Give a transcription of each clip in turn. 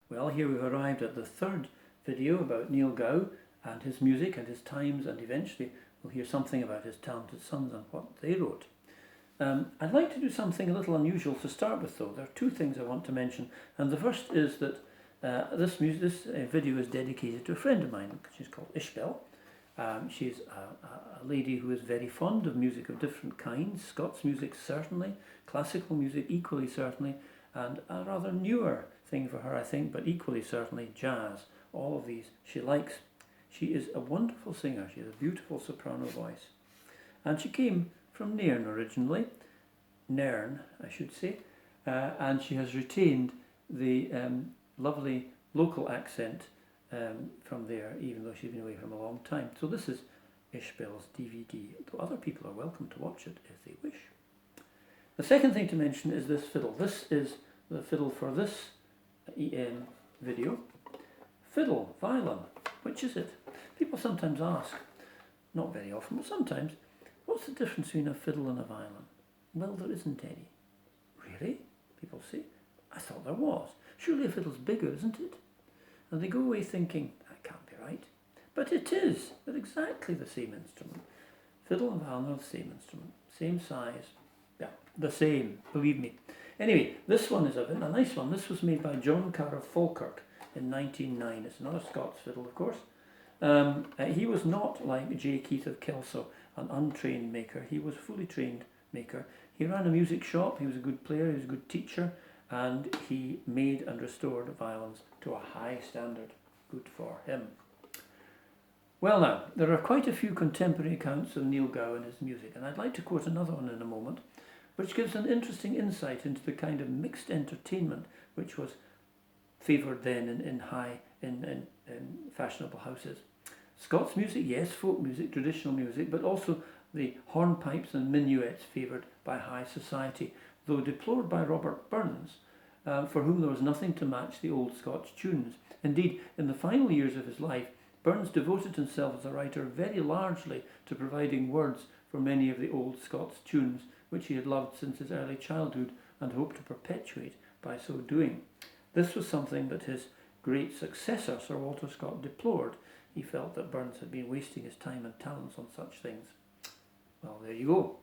Well, here we've arrived at the third video about Niel Gow and his music and his times, and eventually we'll hear something about his talented sons and what they wrote. I'd like to do something a little unusual to start with, though. There are two things I want to mention, and the first is that this video is dedicated to a friend of mine. She's called Ishbel. She's a lady who is very fond of music of different kinds, Scots music certainly, classical music equally certainly, and a rather newer thing for her, I think, but equally certainly jazz. All of these she likes. She is a wonderful singer. She has a beautiful soprano voice. And she came from Nairn originally, Nairn I should say, and she has retained the lovely local accent from there, even though she's been away from a long time. So this is Ishbel's DVD, though other people are welcome to watch it if they wish. The second thing to mention is this fiddle. This is the fiddle for this video. Fiddle, violin, which is it? People sometimes ask, not very often, but sometimes, what's the difference between a fiddle and a violin? Well, there isn't any. Really? People say. I thought there was. Surely a fiddle's bigger, isn't it? And they go away thinking, that can't be right. But it is. They're exactly the same instrument. Fiddle and violin are the same instrument. Same size. Yeah, the same, believe me. Anyway, this one is a nice one. This was made by John Carr of Falkirk in 1909. It's another Scots fiddle, of course. He was not like J. Keith of Kelso, an untrained maker. He was a fully trained maker. He ran a music shop. He was a good player. He was a good teacher. And he made and restored violins to a high standard. Good for him. Well now, there are quite a few contemporary accounts of Niel Gow and his music, and I'd like to quote another one in a moment, which gives an interesting insight into the kind of mixed entertainment which was favoured then in fashionable houses. Scots music, yes, folk music, traditional music, but also the hornpipes and minuets favoured by high society, though deplored by Robert Burns, for whom there was nothing to match the old Scotch tunes. Indeed, in the final years of his life, Burns devoted himself as a writer very largely to providing words for many of the old Scots tunes, which he had loved since his early childhood and hoped to perpetuate by so doing. This was something that his great successor, Sir Walter Scott, deplored. He felt that Burns had been wasting his time and talents on such things. Well, there you go.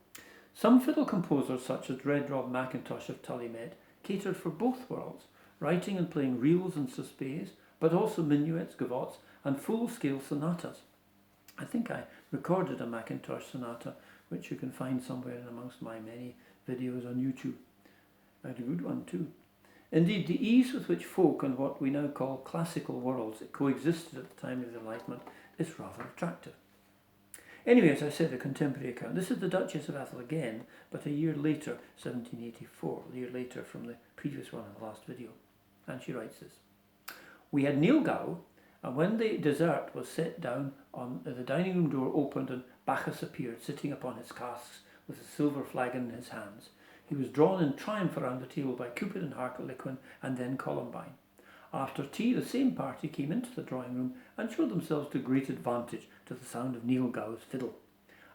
Some fiddle composers, such as Red Rob Mackintosh of Lament, catered for both worlds, writing and playing reels and suspets, but also minuets, gavottes, and full-scale sonatas. I think I recorded a Mackintosh sonata, which you can find somewhere in amongst my many videos on YouTube. I had a good one too. Indeed, the ease with which folk and what we now call classical worlds coexisted at the time of the Enlightenment is rather attractive. Anyway, as I said, a contemporary account. This is the Duchess of Atholl again, but a year later, 1784, a year later from the previous one in the last video. And she writes this. We had Niel Gow, and when the dessert was set down, the dining room door opened and Bacchus appeared, sitting upon his casks with a silver flagon in his hands. He was drawn in triumph around the table by Cupid and Harlequin and then Columbine. After tea, the same party came into the drawing room and showed themselves to great advantage to the sound of Niel Gow's fiddle.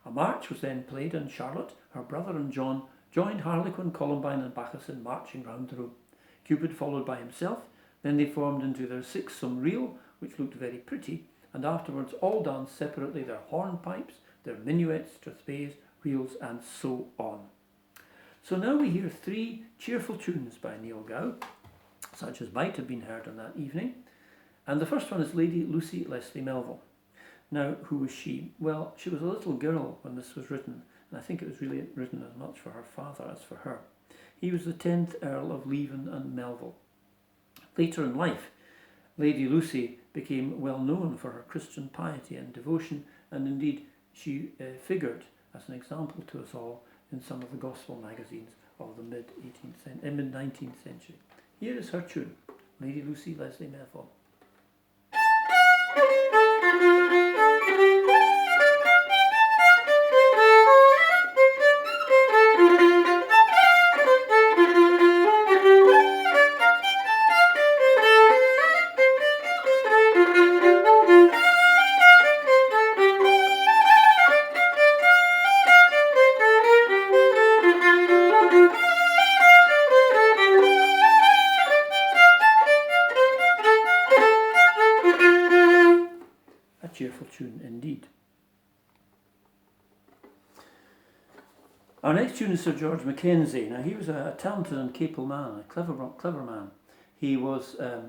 A march was then played, and Charlotte, her brother and John joined Harlequin, Columbine and Bacchus in marching round the room. Cupid followed by himself. Then they formed into their six-some reel, which looked very pretty, and afterwards all danced separately their hornpipes, their minuets, strathspeys, reels, and so on. So now we hear three cheerful tunes by Niel Gow, such as might have been heard on that evening. And the first one is Lady Lucy Leslie Melville. Now, who was she? Well, she was a little girl when this was written, and I think it was really written as much for her father as for her. He was the 10th Earl of Leven and Melville. Later in life, Lady Lucy became well known for her Christian piety and devotion, and indeed she figured as an example to us all in some of the gospel magazines of the mid-19th century. Here is her tune, Lady Lucy Leslie Melville. cheerful tune indeed. Our next tune is Sir George Mckenzie. Now he was a talented and capable man, a clever man. He was a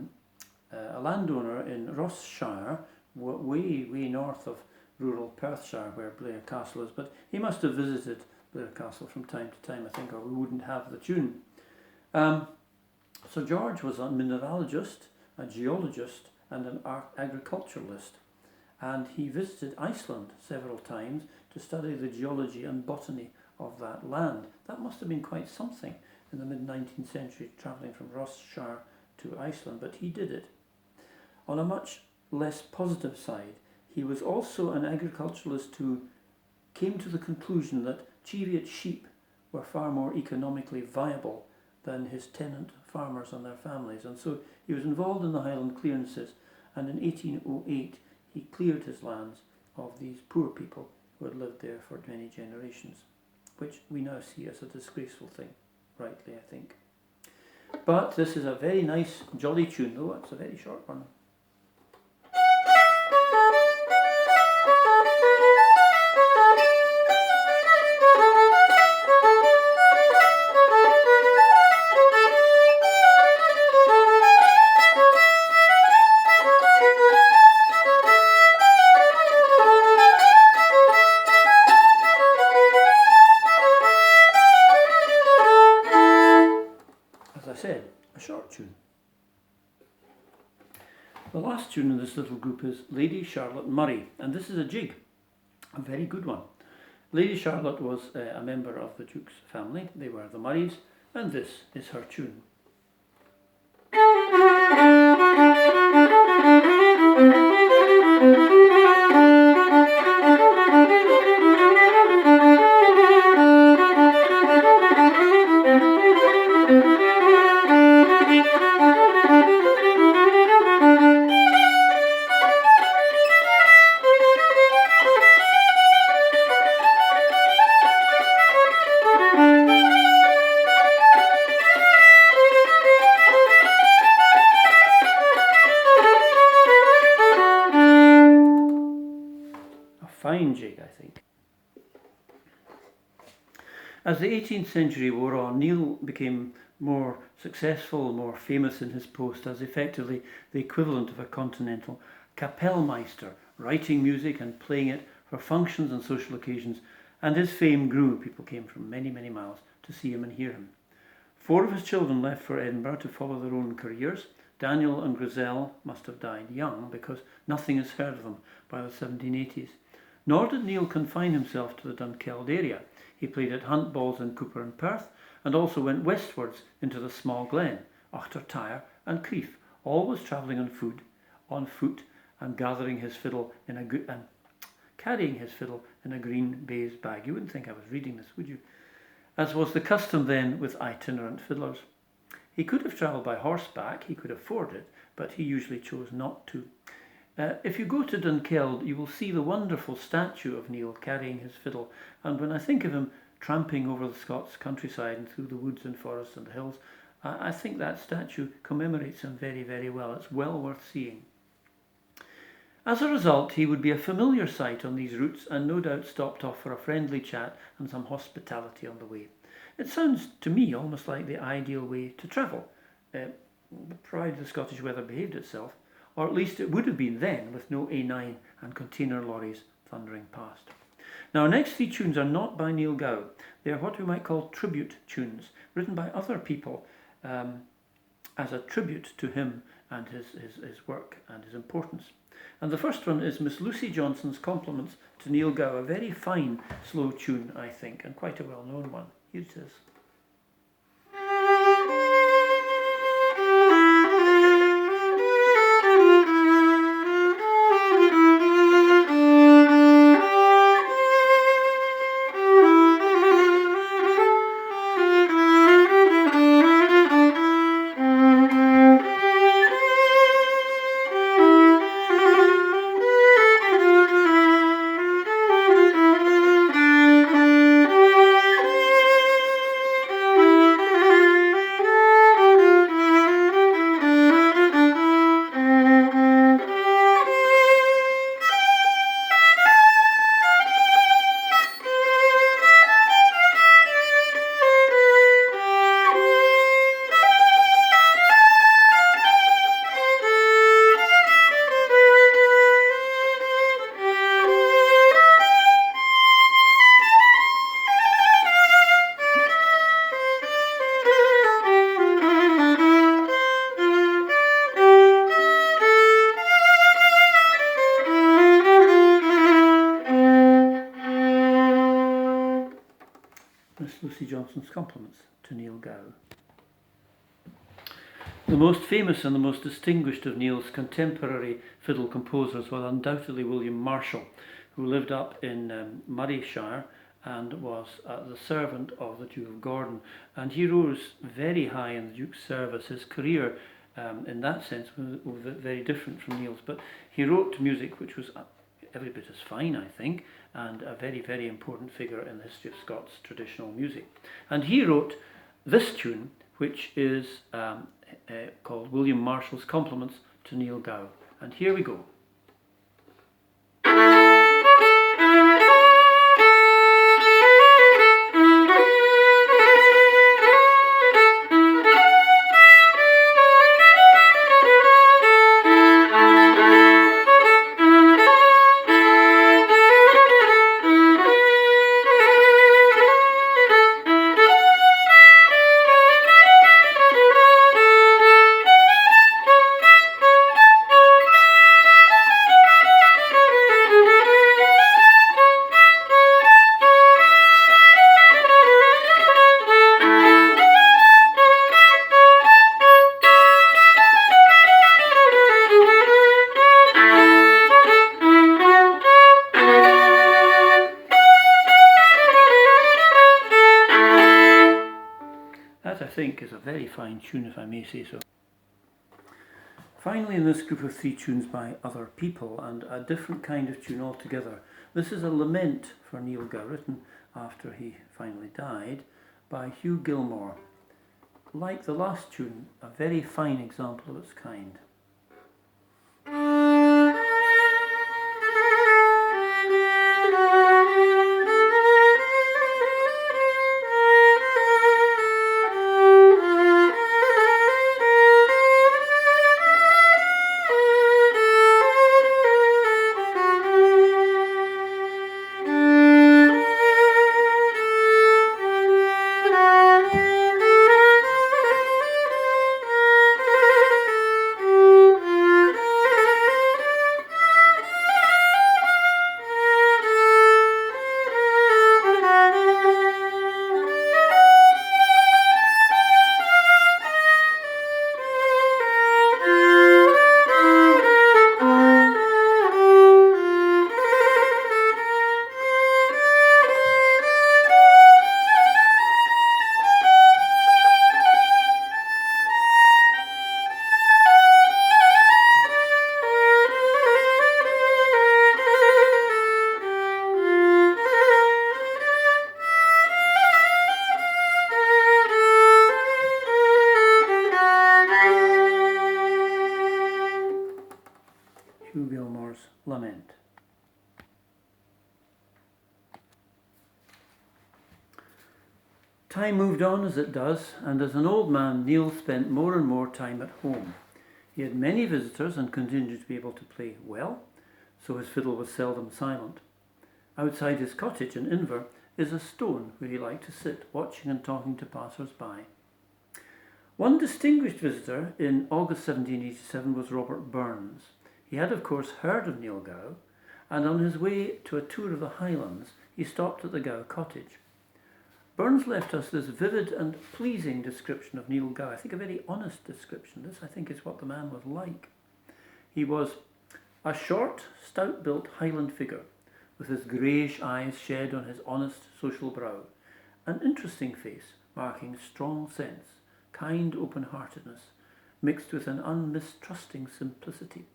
landowner in Rossshire, way north of rural Perthshire where Blair Castle is, but he must have visited Blair Castle from time to time, I think, or we wouldn't have the tune. Sir George was a mineralogist, a geologist and an agriculturalist, and he visited Iceland several times to study the geology and botany of that land. That must have been quite something in the mid-19th century, travelling from Rossshire to Iceland, but he did it. On a much less positive side, he was also an agriculturalist who came to the conclusion that Cheviot sheep were far more economically viable than his tenant farmers and their families, and so he was involved in the Highland clearances, and in 1808 he cleared his lands of these poor people who had lived there for many generations, which we now see as a disgraceful thing, rightly I think. But this is a very nice jolly tune, though it's a very short one. Tune. The last tune in this little group is Lady Charlotte Murray, and this is a jig, a very good one. Lady Charlotte was a member of the Duke's family. They were the Murrays, and this is her tune. Fine jig, I think. As the 18th century wore on, Niel became more successful, more famous in his post as effectively the equivalent of a continental Kapellmeister, writing music and playing it for functions and social occasions, and his fame grew. People came from many, many miles to see him and hear him. 4 of his children left for Edinburgh to follow their own careers. Daniel and Griselle must have died young, because nothing is heard of them by the 1780s. Nor did Niel confine himself to the Dunkeld area. He played at Hunt Balls in Cooper and Perth, and also went westwards into the Small Glen, Achtertyre and Crieff, always travelling on foot, and carrying his fiddle in a green baize bag. You wouldn't think I was reading this, would you? As was the custom then with itinerant fiddlers. He could have travelled by horseback, he could afford it, but he usually chose not to. If you go to Dunkeld, you will see the wonderful statue of Niel carrying his fiddle, and when I think of him tramping over the Scots countryside and through the woods and forests and the hills, I think that statue commemorates him very, very well. It's well worth seeing. As a result, he would be a familiar sight on these routes, and no doubt stopped off for a friendly chat and some hospitality on the way. It sounds to me almost like the ideal way to travel, provided the Scottish weather behaved itself. Or at least it would have been then, with no A9 and container lorries thundering past. Now, our next 3 tunes are not by Niel Gow. They are what we might call tribute tunes, written by other people as a tribute to him and his work and his importance. And the first one is Miss Lucy Johnson's Compliments to Niel Gow, a very fine slow tune, I think, and quite a well-known one. Here it is. Johnson's compliments to Niel Gow. The most famous and the most distinguished of Niel's contemporary fiddle composers was undoubtedly William Marshall, who lived up in Murrayshire and was the servant of the Duke of Gordon. And he rose very high in the Duke's service. His career, in that sense, was very different from Niel's. But he wrote music which was every bit as fine, I think, and a very, very important figure in the history of Scots traditional music. And he wrote this tune, which is called William Marshall's Compliments to Niel Gow. And here we go. I think is a very fine tune, if I may say so. Finally, in this group of three tunes by other people, and a different kind of tune altogether, this is a lament for Niel Gow, written after he finally died, by Hugh Gilmore. Like the last tune, a very fine example of its kind. Hugh Gilmore's Lament. Time moved on as it does, and as an old man, Niel spent more and more time at home. He had many visitors and continued to be able to play well, so his fiddle was seldom silent. Outside his cottage in Inver is a stone where he liked to sit, watching and talking to passers-by. One distinguished visitor in August 1787 was Robert Burns. He had, of course, heard of Niel Gow, and on his way to a tour of the Highlands, he stopped at the Gow cottage. Burns left us this vivid and pleasing description of Niel Gow. I think a very honest description. This, I think, is what the man was like. He was a short, stout-built Highland figure, with his greyish eyes shed on his honest social brow, an interesting face marking strong sense, kind open-heartedness, mixed with an unmistrusting simplicity.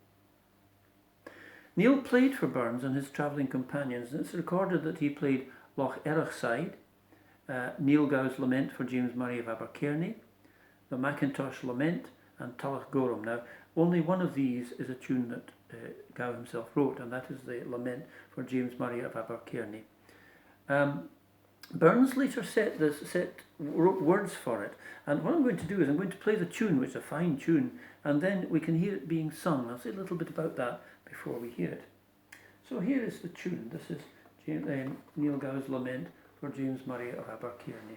Niel played for Burns and his travelling companions, and it's recorded that he played Loch Erechside, Niel Gow's Lament for James Murray of Abercrney, the Mackintosh Lament, and Tulloch Gorum. Now, only one of these is a tune that Gow himself wrote, and that is the Lament for James Murray of Abercrney. Burns later wrote words for it, and what I'm going to do is I'm going to play the tune, which is a fine tune, and then we can hear it being sung. I'll say a little bit about that before we hear it. So here is the tune. This is Niel Gow's Lament for James Murray of Abercrney.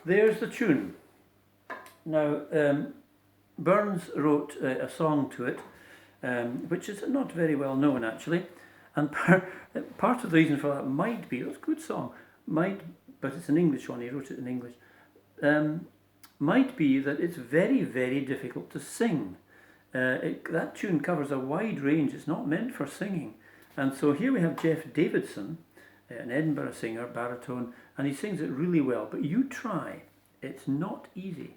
there's the tune. Now, Burns wrote a song to it, which is not very well known actually, and part of the reason for that might be, it's a good song, but it's an English one, he wrote it in English, might be that it's very, very difficult to sing. That tune covers a wide range, it's not meant for singing. And so here we have Jeff Davidson, an Edinburgh singer, baritone, and he sings it really well, but you try, it's not easy.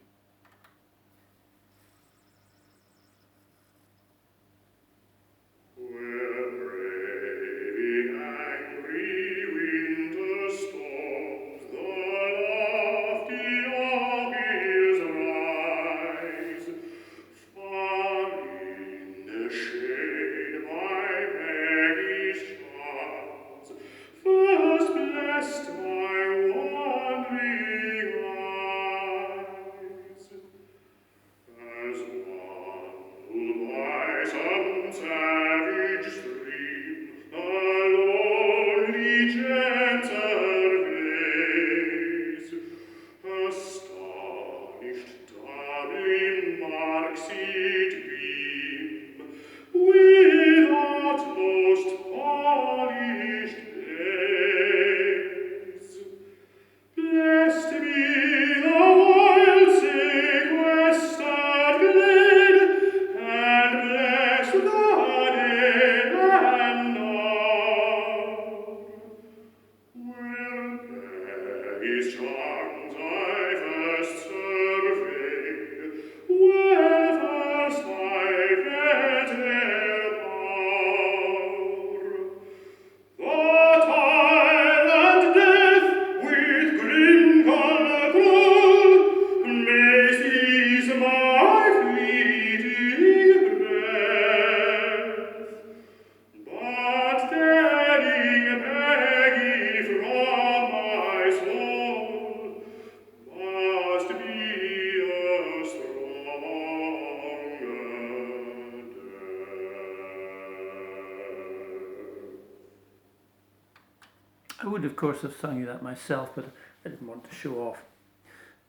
I would, of course, have sung you that myself, but I didn't want to show off.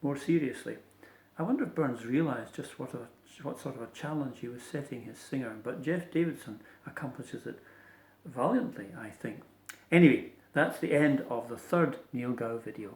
More seriously, I wonder if Burns realised just what sort of a challenge he was setting his singer, but Jeff Davidson accomplishes it valiantly, I think. Anyway, that's the end of the third Niel Gow video.